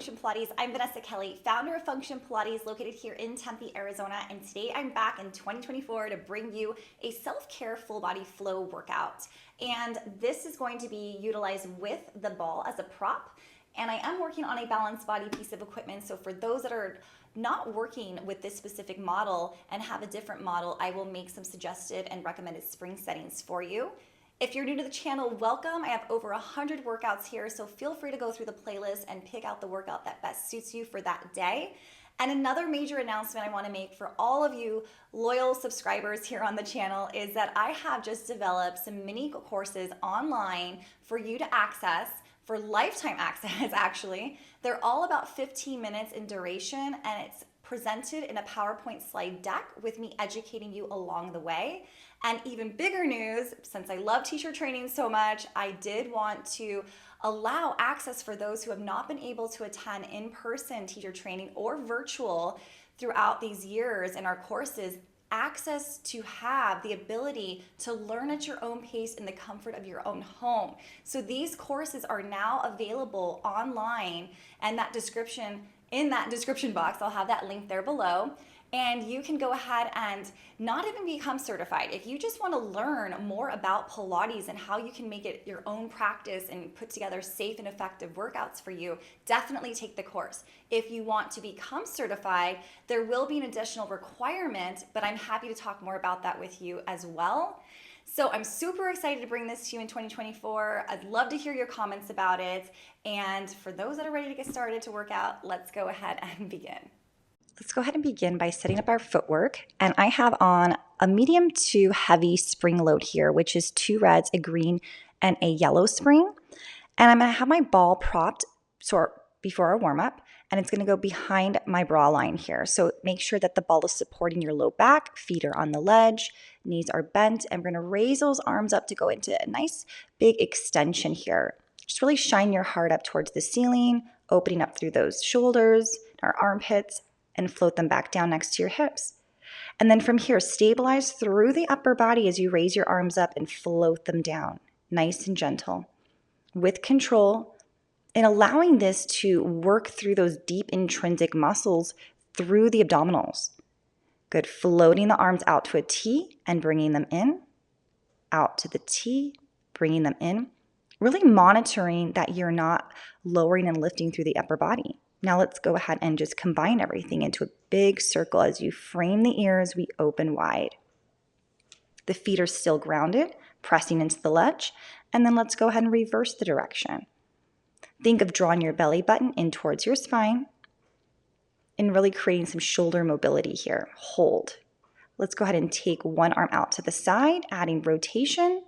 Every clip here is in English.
Function Pilates. I'm Vanessa Kelly, founder of Function Pilates, located here in Tempe, Arizona. And today I'm back in 2024 to bring you a self-care full body flow workout. And this is going to be utilized with the ball as a prop. And I am working on a balanced body piece of equipment. So for those that are not working with this specific model and have a different model, I will make some suggested and recommended spring settings for you. If you're new to the channel, welcome. I have over 100 workouts here, so feel free to go through the playlist and pick out the workout that best suits you for that day. And another major announcement I want to make for all of you loyal subscribers here on the channel is that I have just developed some mini courses online for you to access, for lifetime access actually. They're all about 15 minutes in duration, and it's presented in a PowerPoint slide deck with me educating you along the way. And even bigger news, since I love teacher training so much, I did want to allow access for those who have not been able to attend in-person teacher training or virtual throughout these years in our courses, access to have the ability to learn at your own pace in the comfort of your own home. So these courses are now available online, and in that description box, I'll have that link there below. And you can go ahead and not even become certified. If you just want to learn more about Pilates and how you can make it your own practice and put together safe and effective workouts for you, definitely take the course. If you want to become certified, there will be an additional requirement, but I'm happy to talk more about that with you as well. So I'm super excited to bring this to you in 2024. I'd love to hear your comments about it. And for those that are ready to get started to work out, let's go ahead and begin. Let's go ahead and begin by setting up our footwork. And I have on a medium to heavy spring load here, which is 2 reds, a green, and a yellow spring. And I'm going to have my ball propped before our warm up, and it's going to go behind my bra line here. So make sure that the ball is supporting your low back, feet are on the ledge, knees are bent, and we're going to raise those arms up to go into a nice big extension here. Just really shine your heart up towards the ceiling, opening up through those shoulders, our armpits, and float them back down next to your hips. And then from here, stabilize through the upper body as you raise your arms up and float them down, nice and gentle, with control, and allowing this to work through those deep intrinsic muscles through the abdominals. Good, floating the arms out to a T and bringing them in, out to the T, bringing them in, really monitoring that you're not lowering and lifting through the upper body. Now let's go ahead and just combine everything into a big circle. As you frame the ears, we open wide. The feet are still grounded, pressing into the ledge. And then let's go ahead and reverse the direction. Think of drawing your belly button in towards your spine and really creating some shoulder mobility here. Hold. Let's go ahead and take one arm out to the side, adding rotation,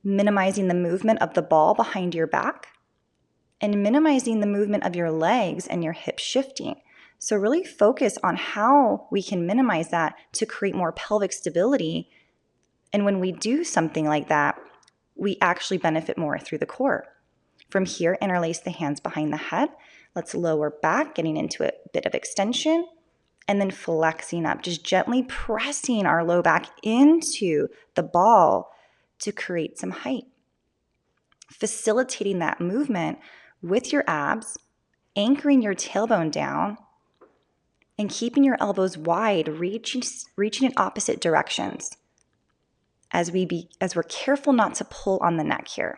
minimizing the movement of the ball behind your back, and minimizing the movement of your legs and your hips shifting. So really focus on how we can minimize that to create more pelvic stability. And when we do something like that, we actually benefit more through the core. From here, interlace the hands behind the head. Let's lower back, getting into a bit of extension, and then flexing up, just gently pressing our low back into the ball to create some height. Facilitating that movement with your abs, anchoring your tailbone down, and keeping your elbows wide, reaching in opposite directions as we're careful not to pull on the neck here.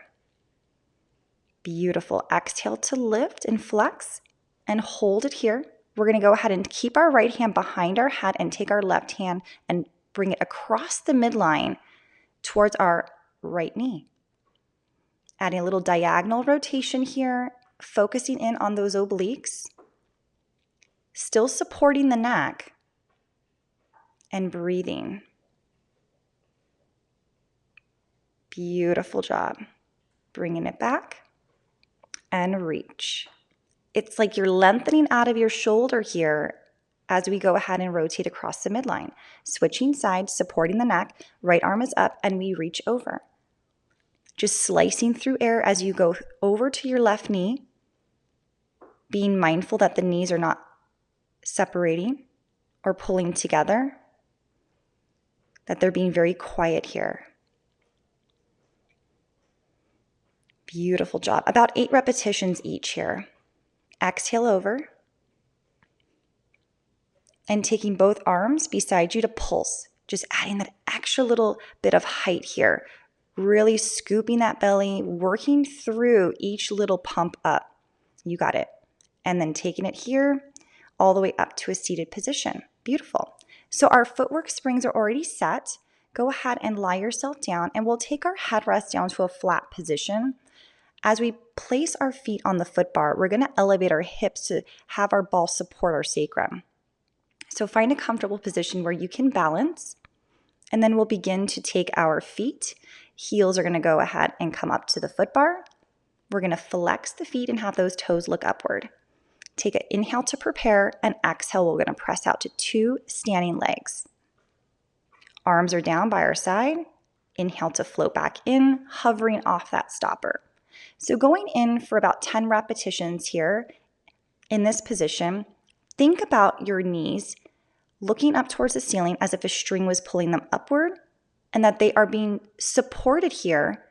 Beautiful. Exhale to lift and flex and hold it here. We're going to go ahead and keep our right hand behind our head and take our left hand and bring it across the midline towards our right knee. Adding a little diagonal rotation here, focusing in on those obliques, still supporting the neck, and breathing. Beautiful job. Bringing it back and reach. It's like you're lengthening out of your shoulder here as we go ahead and rotate across the midline. Switching sides, supporting the neck, right arm is up, and we reach over. Just slicing through air as you go over to your left knee, being mindful that the knees are not separating or pulling together, that they're being very quiet here. Beautiful job. About 8 repetitions each here. Exhale over. And taking both arms beside you to pulse. Just adding that extra little bit of height here. Really scooping that belly, working through each little pump up. You got it. And then taking it here all the way up to a seated position. Beautiful. So our footwork springs are already set. Go ahead and lie yourself down, and we'll take our headrest down to a flat position. As we place our feet on the foot bar, we're going to elevate our hips to have our ball support our sacrum. So find a comfortable position where you can balance, and then we'll begin to take our feet. Heels are going to go ahead and come up to the foot bar. We're going to flex the feet and have those toes look upward. Take an inhale to prepare, and exhale, we're going to press out to 2 standing legs. Arms are down by our side. Inhale to float back in, hovering off that stopper. So going in for about 10 repetitions here in this position, think about your knees looking up towards the ceiling as if a string was pulling them upward, and that they are being supported here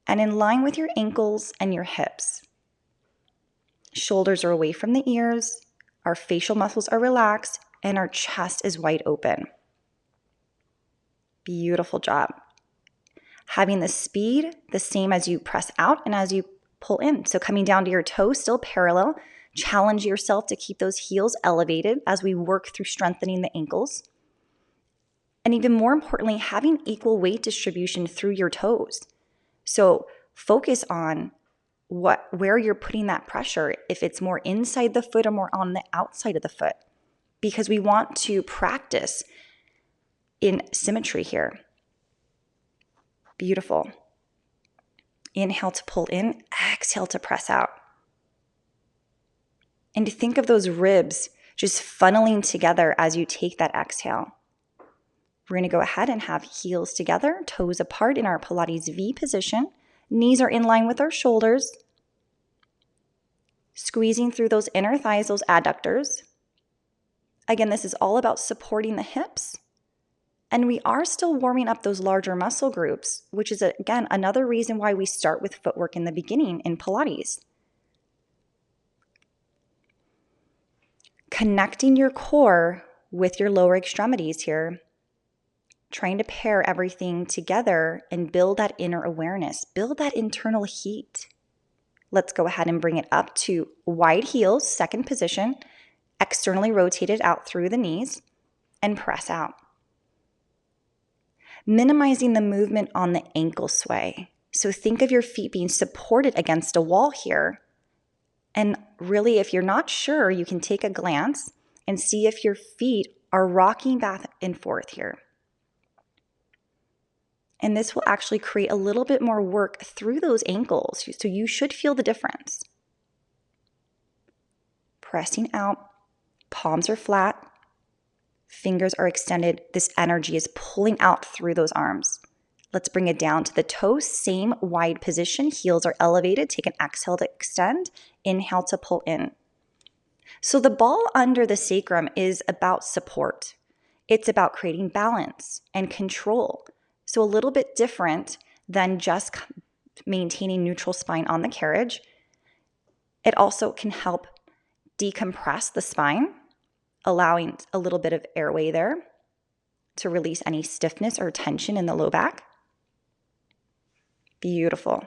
and in line with your ankles and your hips. Shoulders are away from the ears, our facial muscles are relaxed, and our chest is wide open. Beautiful job. Having the speed the same as you press out and as you pull in. So coming down to your toes, still parallel. Challenge yourself to keep those heels elevated as we work through strengthening the ankles. And even more importantly, having equal weight distribution through your toes. So focus on where you're putting that pressure, if it's more inside the foot or more on the outside of the foot, because we want to practice in symmetry here. Beautiful. Inhale to pull in, exhale to press out. And to think of those ribs just funneling together as you take that exhale. We're going to go ahead and have heels together, toes apart in our Pilates V position. Knees are in line with our shoulders. Squeezing through those inner thighs, those adductors. Again, this is all about supporting the hips. And we are still warming up those larger muscle groups, which is, again, another reason why we start with footwork in the beginning in Pilates. Connecting your core with your lower extremities here. Trying to pair everything together and build that inner awareness, build that internal heat. Let's go ahead and bring it up to wide heels, second position, externally rotated out through the knees, and press out. Minimizing the movement on the ankle sway. So think of your feet being supported against a wall here. And really, if you're not sure, you can take a glance and see if your feet are rocking back and forth here. And this will actually create a little bit more work through those ankles. So you should feel the difference. Pressing out, palms are flat, fingers are extended. This energy is pulling out through those arms. Let's bring it down to the toes, same wide position. Heels are elevated. Take an exhale to extend. Inhale to pull in. So the ball under the sacrum is about support. It's about creating balance and control. So a little bit different than just maintaining neutral spine on the carriage. It also can help decompress the spine, allowing a little bit of airway there to release any stiffness or tension in the low back. Beautiful.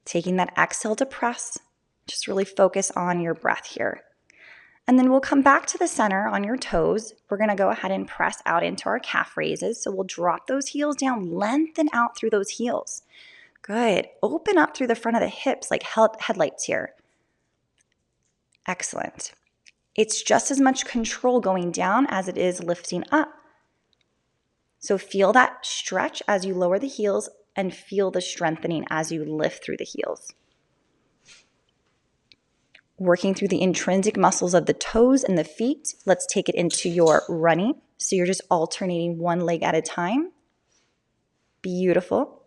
Taking that exhale to press, just really focus on your breath here. And then we'll come back to the center on your toes. We're going to go ahead and press out into our calf raises. So we'll drop those heels down, lengthen out through those heels. Good. Open up through the front of the hips like headlights here. Excellent. It's just as much control going down as it is lifting up. So feel that stretch as you lower the heels and feel the strengthening as you lift through the heels. Working through the intrinsic muscles of the toes and the feet. Let's take it into your running. So you're just alternating one leg at a time. Beautiful.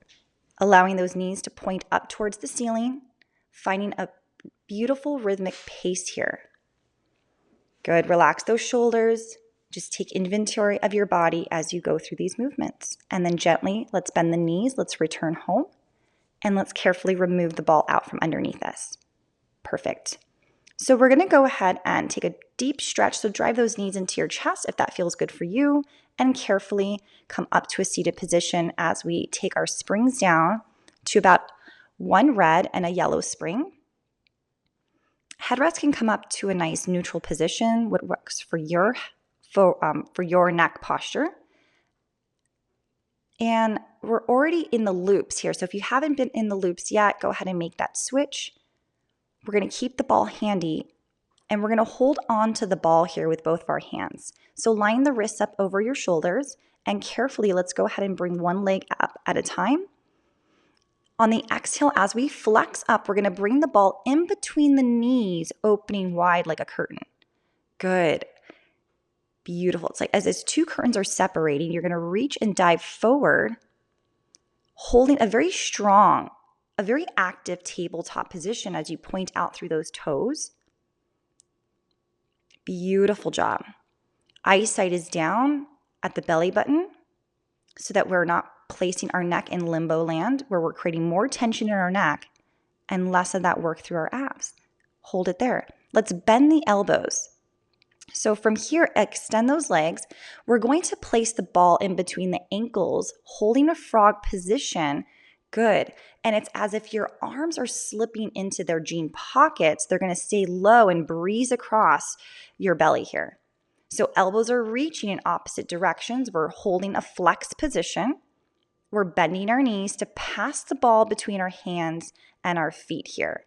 Allowing those knees to point up towards the ceiling. Finding a beautiful rhythmic pace here. Good. Relax those shoulders. Just take inventory of your body as you go through these movements. And then gently, let's bend the knees. Let's return home. And let's carefully remove the ball out from underneath us. Perfect. So we're going to go ahead and take a deep stretch. So drive those knees into your chest if that feels good for you, and carefully come up to a seated position as we take our springs down to about one red and a yellow spring. Headrest can come up to a nice neutral position, what works for your neck posture. And we're already in the loops here. So if you haven't been in the loops yet, go ahead and make that switch. We're going to keep the ball handy, and we're going to hold on to the ball here with both of our hands. So line the wrists up over your shoulders, and carefully, let's go ahead and bring one leg up at a time. On the exhale, as we flex up, we're going to bring the ball in between the knees, opening wide like a curtain. Good. Beautiful. It's like as those two curtains are separating, you're going to reach and dive forward, holding a very strong, a very active tabletop position as you point out through those toes. Beautiful job. Eyesight is down at the belly button so that we're not placing our neck in limbo land where we're creating more tension in our neck and less of that work through our abs. Hold it there. Let's bend the elbows. So from here, extend those legs. We're going to place the ball in between the ankles, holding a frog position. Good. And it's as if your arms are slipping into their jean pockets. They're going to stay low and breeze across your belly here. So elbows are reaching in opposite directions. We're holding a flex position. We're bending our knees to pass the ball between our hands and our feet here.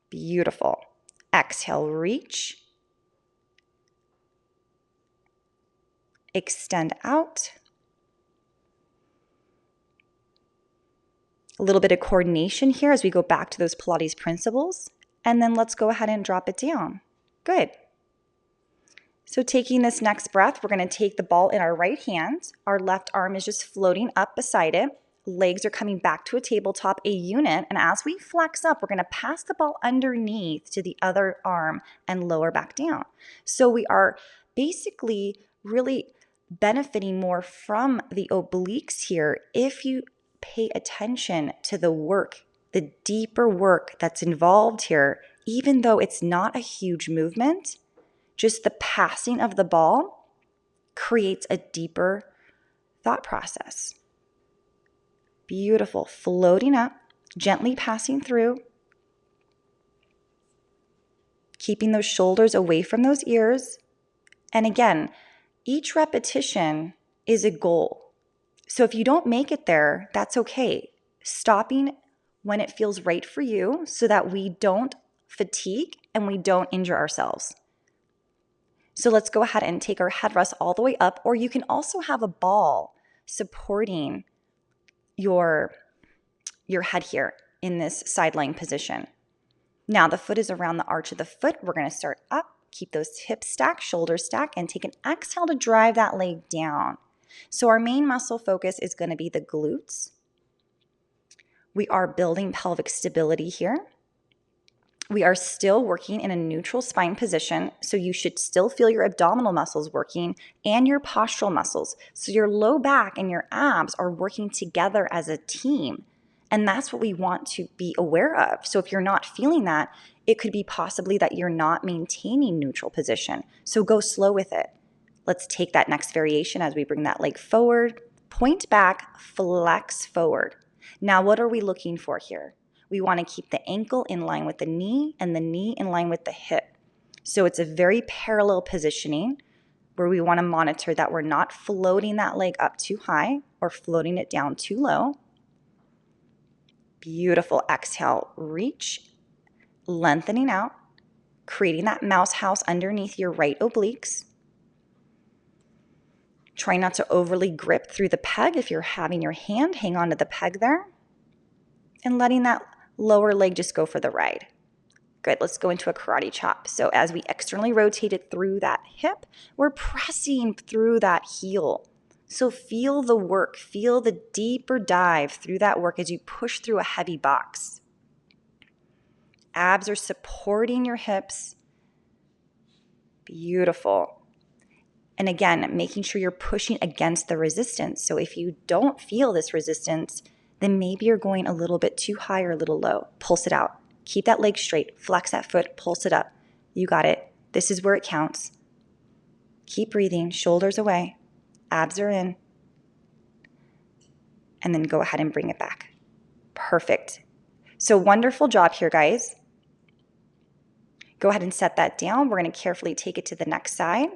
Beautiful. Exhale, reach. Extend out. A little bit of coordination here as we go back to those Pilates principles. And then let's go ahead and drop it down. Good. So taking this next breath, we're going to take the ball in our right hand. Our left arm is just floating up beside it. Legs are coming back to a tabletop, a unit. And as we flex up, we're going to pass the ball underneath to the other arm and lower back down. So we are basically really benefiting more from the obliques here if you pay attention to the work, the deeper work that's involved here, even though it's not a huge movement. Just the passing of the ball creates a deeper thought process. Beautiful. Floating up, gently passing through. Keeping those shoulders away from those ears. And again, each repetition is a goal. So if you don't make it there, that's okay. Stopping when it feels right for you so that we don't fatigue and we don't injure ourselves. So let's go ahead and take our headrest all the way up, or you can also have a ball supporting your head here in this side lying position. Now the foot is around the arch of the foot. We're going to start up, keep those hips stacked, shoulders stacked, and take an exhale to drive that leg down. So our main muscle focus is going to be the glutes. We are building pelvic stability here. We are still working in a neutral spine position, so you should still feel your abdominal muscles working and your postural muscles. So your low back and your abs are working together as a team, and that's what we want to be aware of. So if you're not feeling that, it could be possibly that you're not maintaining neutral position. So go slow with it. Let's take that next variation as we bring that leg forward, point back, flex forward. Now what are we looking for here? We want to keep the ankle in line with the knee and the knee in line with the hip. So it's a very parallel positioning where we want to monitor that we're not floating that leg up too high or floating it down too low. Beautiful. Exhale, reach, lengthening out, creating that mouse house underneath your right obliques. Try not to overly grip through the peg. If you're having your hand, hang on to the peg there. And letting that lower leg just go for the ride. Good, let's go into a karate chop. So as we externally rotate it through that hip, we're pressing through that heel. So feel the work, feel the deeper dive through that work as you push through a heavy box. Abs are supporting your hips. Beautiful. And again, making sure you're pushing against the resistance. So if you don't feel this resistance, then maybe you're going a little bit too high or a little low. Pulse it out. Keep that leg straight. Flex that foot. Pulse it up. You got it. This is where it counts. Keep breathing, shoulders away, abs are in, and then go ahead and bring it back. Perfect. So wonderful job here, guys. Go ahead and set that down. We're going to carefully take it to the next side.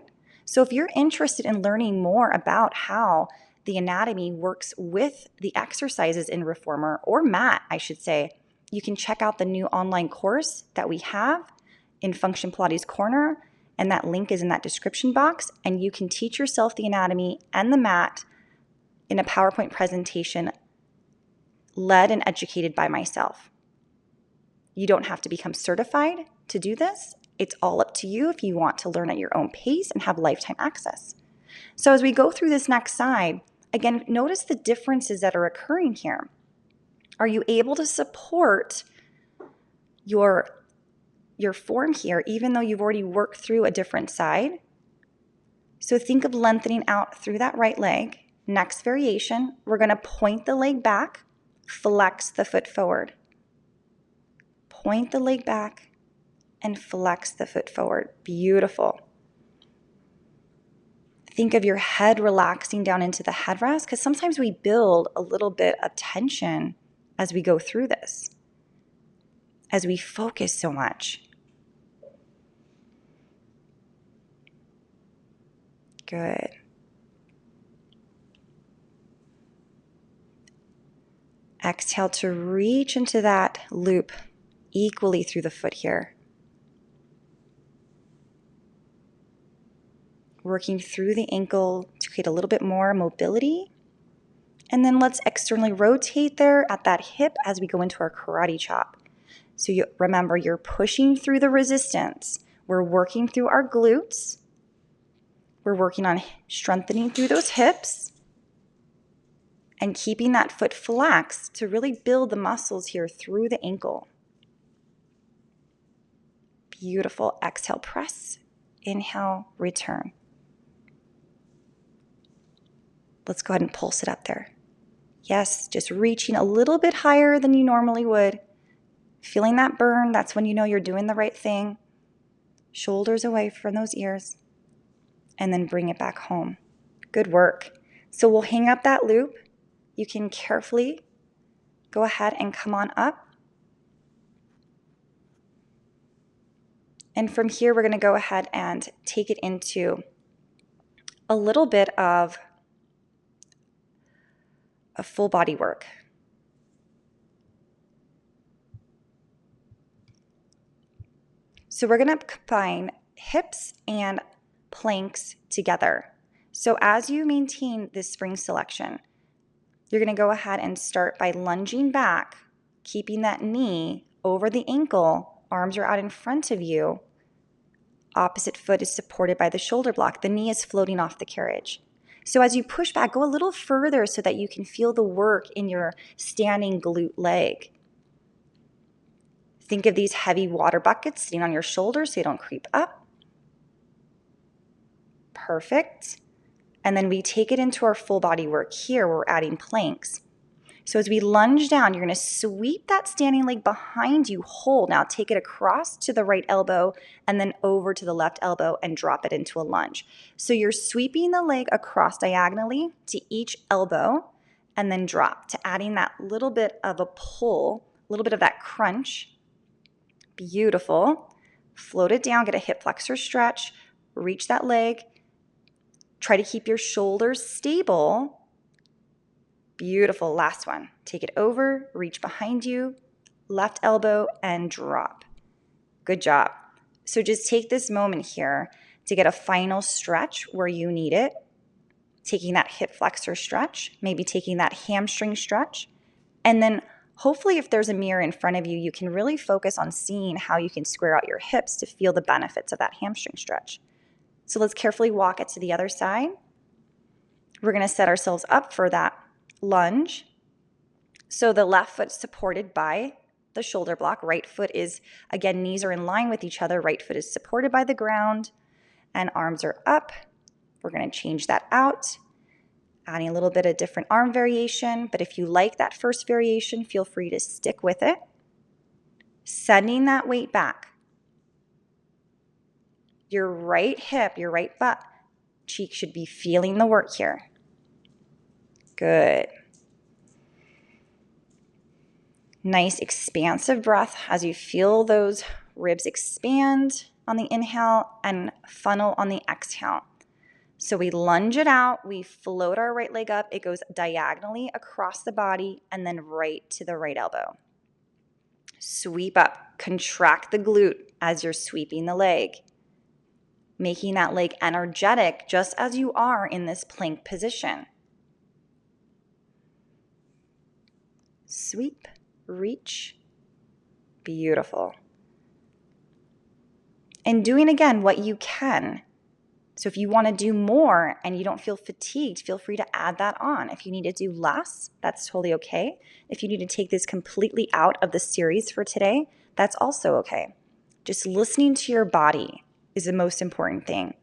So if you're interested in learning more about how the anatomy works with the exercises in Reformer, or mat, I should say, you can check out the new online course that we have in Function Pilates Corner, and that link is in that description box, and you can teach yourself the anatomy and the mat in a PowerPoint presentation led and educated by myself. You don't have to become certified to do this. It's all up to you if you want to learn at your own pace and have lifetime access. So as we go through this next side, again, notice the differences that are occurring here. Are you able to support your form here, even though you've already worked through a different side? So think of lengthening out through that right leg. Next variation, we're going to point the leg back, flex the foot forward. Point the leg back and flex the foot forward. Beautiful. Think of your head relaxing down into the headrest, because sometimes we build a little bit of tension as we go through this, as we focus so much. Good. Exhale to reach into that loop equally through the foot here. Working through the ankle to create a little bit more mobility. And then let's externally rotate there at that hip as we go into our karate chop. So you remember, you're pushing through the resistance. We're working through our glutes. We're working on strengthening through those hips and keeping that foot flexed to really build the muscles here through the ankle. Beautiful. Exhale, press. Inhale, return. Let's go ahead and pulse it up there. Yes, just reaching a little bit higher than you normally would. Feeling that burn, that's when you know you're doing the right thing. Shoulders away from those ears. And then bring it back home. Good work. So we'll hang up that loop. You can carefully go ahead and come on up. And from here, we're going to go ahead and take it into a little bit of a full body work. So we're going to combine hips and planks together. So as you maintain this spring selection, you're going to go ahead and start by lunging back, keeping that knee over the ankle, arms are out in front of you. Opposite foot is supported by the shoulder block. The knee is floating off the carriage. So as you push back, go a little further so that you can feel the work in your standing glute leg. Think of these heavy water buckets sitting on your shoulders so you don't creep up. Perfect. And then we take it into our full body work here where we're adding planks. So as we lunge down, you're going to sweep that standing leg behind you, hold. Now take it across to the right elbow and then over to the left elbow and drop it into a lunge. So you're sweeping the leg across diagonally to each elbow and then drop to adding that little bit of a pull, a little bit of that crunch. Beautiful. Float it down, get a hip flexor stretch, reach that leg. Try to keep your shoulders stable. Beautiful. Last one. Take it over, reach behind you, left elbow, and drop. Good job. So just take this moment here to get a final stretch where you need it. Taking that hip flexor stretch, maybe taking that hamstring stretch. And then hopefully if there's a mirror in front of you, you can really focus on seeing how you can square out your hips to feel the benefits of that hamstring stretch. So let's carefully walk it to the other side. We're going to set ourselves up for that lunge. So the left foot supported by the shoulder block. Right foot is, again, knees are in line with each other. Right foot is supported by the ground and arms are up. We're going to change that out, adding a little bit of different arm variation. But if you like that first variation, feel free to stick with it. Sending that weight back. Your right hip, your right butt cheek should be feeling the work here. Good. Nice expansive breath as you feel those ribs expand on the inhale and funnel on the exhale. So we lunge it out, we float our right leg up, it goes diagonally across the body and then right to the right elbow. Sweep up, contract the glute as you're sweeping the leg, making that leg energetic just as you are in this plank position. Sweep, reach, beautiful. And doing again what you can. So if you want to do more and you don't feel fatigued, feel free to add that on. If you need to do less, that's totally okay. If you need to take this completely out of the series for today, that's also okay. Just listening to your body is the most important thing.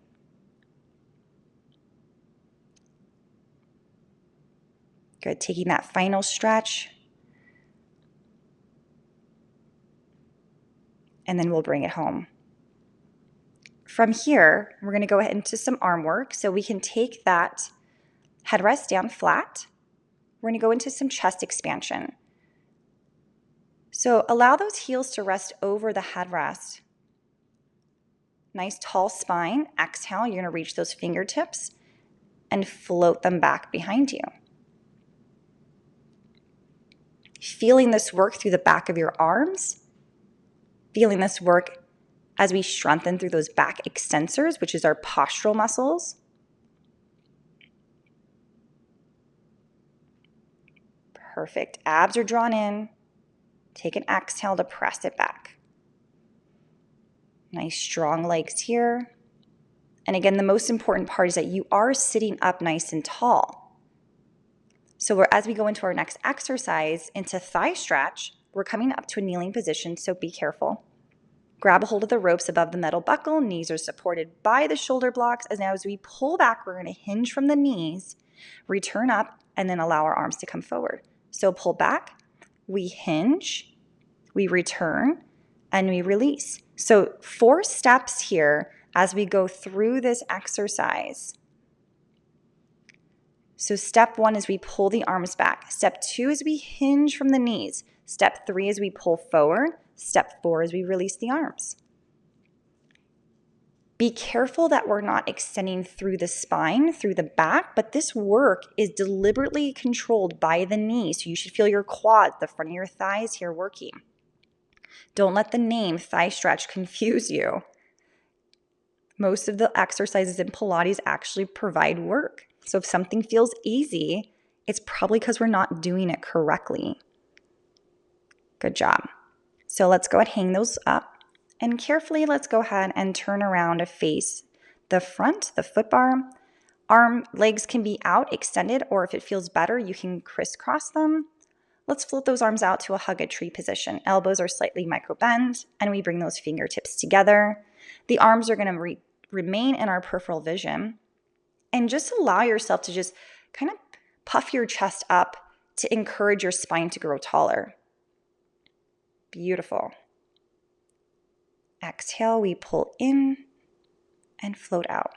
Good, taking that final stretch. And then we'll bring it home. From here, we're going to go ahead into some arm work. So we can take that headrest down flat. We're going to go into some chest expansion. So allow those heels to rest over the headrest. Nice tall spine. Exhale, you're going to reach those fingertips and float them back behind you. Feeling this work through the back of your arms. Feeling this work as we strengthen through those back extensors, which is our postural muscles. Perfect. Abs are drawn in. Take an exhale to press it back. Nice strong legs here. And again, the most important part is that you are sitting up nice and tall. So as we go into our next exercise, into thigh stretch, we're coming up to a kneeling position, so be careful. Grab a hold of the ropes above the metal buckle. Knees are supported by the shoulder blocks. As now as we pull back, we're going to hinge from the knees, return up, and then allow our arms to come forward. So pull back, we hinge, we return, and we release. So 4 steps here as we go through this exercise. So step 1 is we pull the arms back. Step 2 is we hinge from the knees. Step 3 is we pull forward. Step 4 is we release the arms. Be careful that we're not extending through the spine, through the back, but this work is deliberately controlled by the knees. So you should feel your quads, the front of your thighs here working. Don't let the name thigh stretch confuse you. Most of the exercises in Pilates actually provide work. So if something feels easy, it's probably because we're not doing it correctly. Good job. So let's go ahead and hang those up. And carefully, let's go ahead and turn around to face the front, the foot bar. Legs can be out, extended, or if it feels better, you can crisscross them. Let's float those arms out to a hug a tree position. Elbows are slightly micro bend, and we bring those fingertips together. The arms are going to remain in our peripheral vision. And just allow yourself to just kind of puff your chest up to encourage your spine to grow taller. Beautiful. Exhale, we pull in and float out.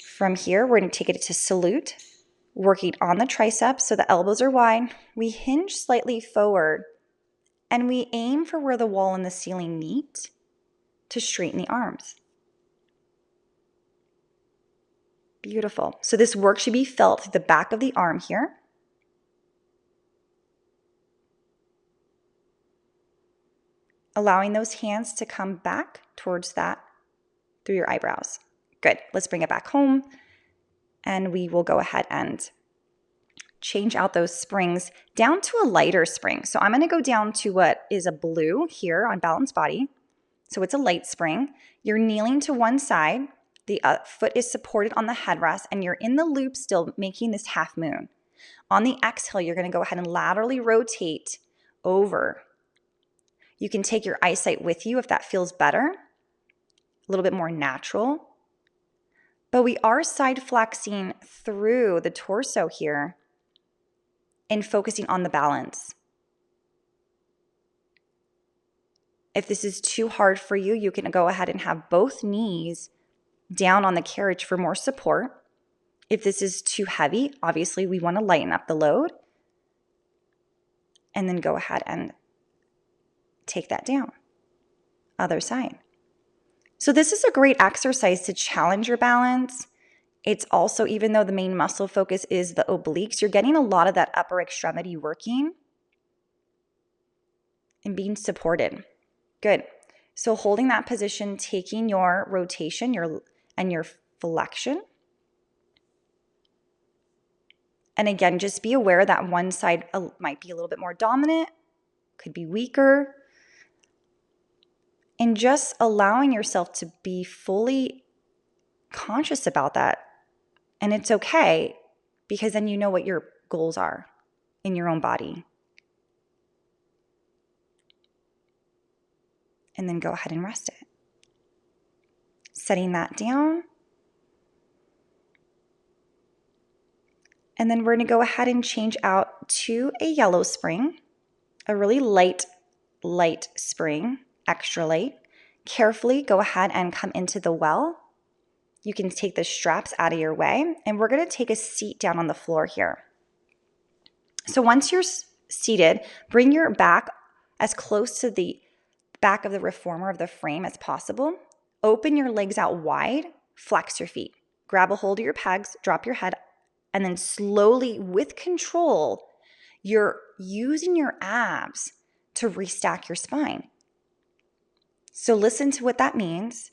From here, we're going to take it to salute, working on the triceps so the elbows are wide. We hinge slightly forward, and we aim for where the wall and the ceiling meet to straighten the arms. Beautiful. So this work should be felt through the back of the arm here. Allowing those hands to come back towards that through your eyebrows. Good. Let's bring it back home. And we will go ahead and change out those springs down to a lighter spring. So I'm going to go down to what is a blue here on balanced body. So it's a light spring. You're kneeling to one side. The foot is supported on the headrest, and you're in the loop still, making this half moon. On the exhale, you're going to go ahead and laterally rotate over. You can take your eyesight with you if that feels better, a little bit more natural. But we are side flexing through the torso here – and focusing on the balance. If this is too hard for you, you can go ahead and have both knees down on the carriage for more support. If this is too heavy, obviously we want to lighten up the load and then go ahead and take that down. Other side. So this is a great exercise to challenge your balance. It's also, even though the main muscle focus is the obliques, you're getting a lot of that upper extremity working and being supported. Good. So holding that position, taking your rotation and your flexion. And again, just be aware that one side might be a little bit more dominant, could be weaker. And just allowing yourself to be fully conscious about that. And it's okay, because then you know what your goals are in your own body. And then go ahead and rest it. Setting that down. And then we're going to go ahead and change out to a yellow spring, a really light spring, extra light. Carefully go ahead and come into the well. You can take the straps out of your way, and we're going to take a seat down on the floor here. So once you're seated, bring your back as close to the back of the reformer of the frame as possible. Open your legs out wide, flex your feet. Grab a hold of your pegs, drop your head, and then slowly, with control, you're using your abs to restack your spine. So listen to what that means.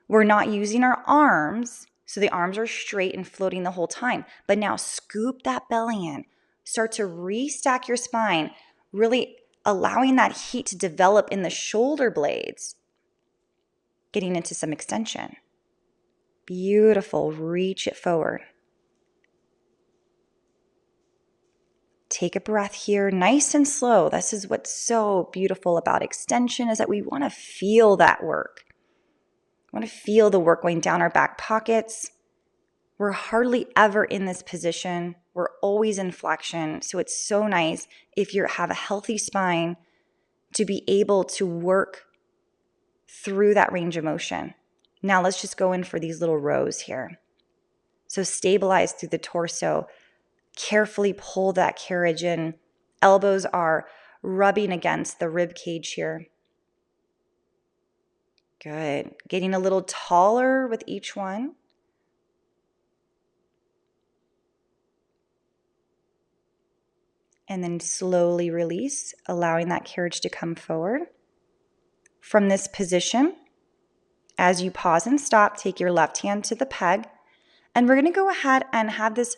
We're not using our arms, so the arms are straight and floating the whole time. But now scoop that belly in. Start to restack your spine, really allowing that heat to develop in the shoulder blades, getting into some extension. Beautiful. Reach it forward. Take a breath here, nice and slow. This is what's so beautiful about extension, is that we want to feel that work. We want to feel the work going down our back pockets. We're hardly ever in this position. We're always in flexion. So it's so nice if you have a healthy spine to be able to work through that range of motion. Now let's just go in for these little rows here. So stabilize through the torso. Carefully pull that carriage in. Elbows are rubbing against the rib cage here. Good. Getting a little taller with each one. And then slowly release, allowing that carriage to come forward. From this position, as you pause and stop, take your left hand to the peg. And we're going to go ahead and have this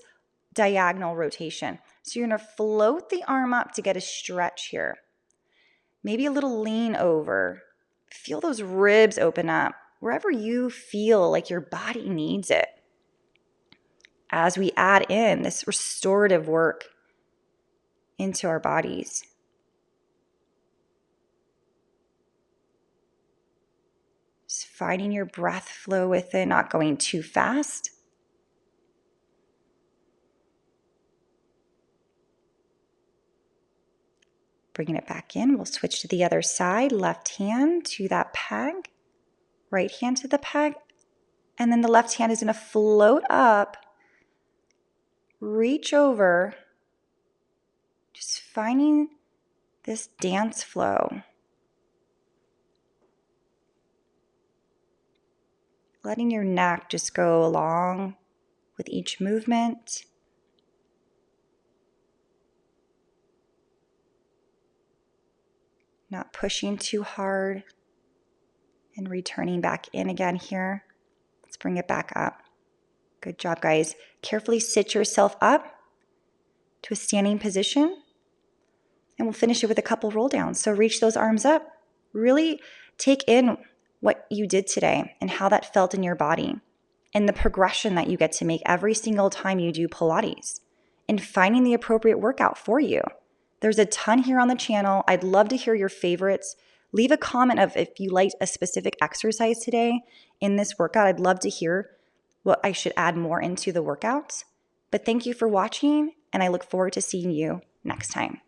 diagonal rotation. So you're going to float the arm up to get a stretch here. Maybe a little lean over. Feel those ribs open up wherever you feel like your body needs it. As we add in this restorative work into our bodies. Just finding your breath flow with it, not going too fast. Bringing it back in, we'll switch to the other side. Left hand to that peg, right hand to the peg, and then the left hand is going to float up, reach over, just finding this dance flow. Letting your neck just go along with each movement. Not pushing too hard. And returning back in again here. Let's bring it back up. Good job, guys. Carefully sit yourself up to a standing position. And we'll finish it with a couple roll downs. So reach those arms up. Really take in what you did today and how that felt in your body. And the progression that you get to make every single time you do Pilates. And finding the appropriate workout for you. There's a ton here on the channel. I'd love to hear your favorites. Leave a comment of if you liked a specific exercise today in this workout. I'd love to hear what I should add more into the workouts. But thank you for watching, and I look forward to seeing you next time.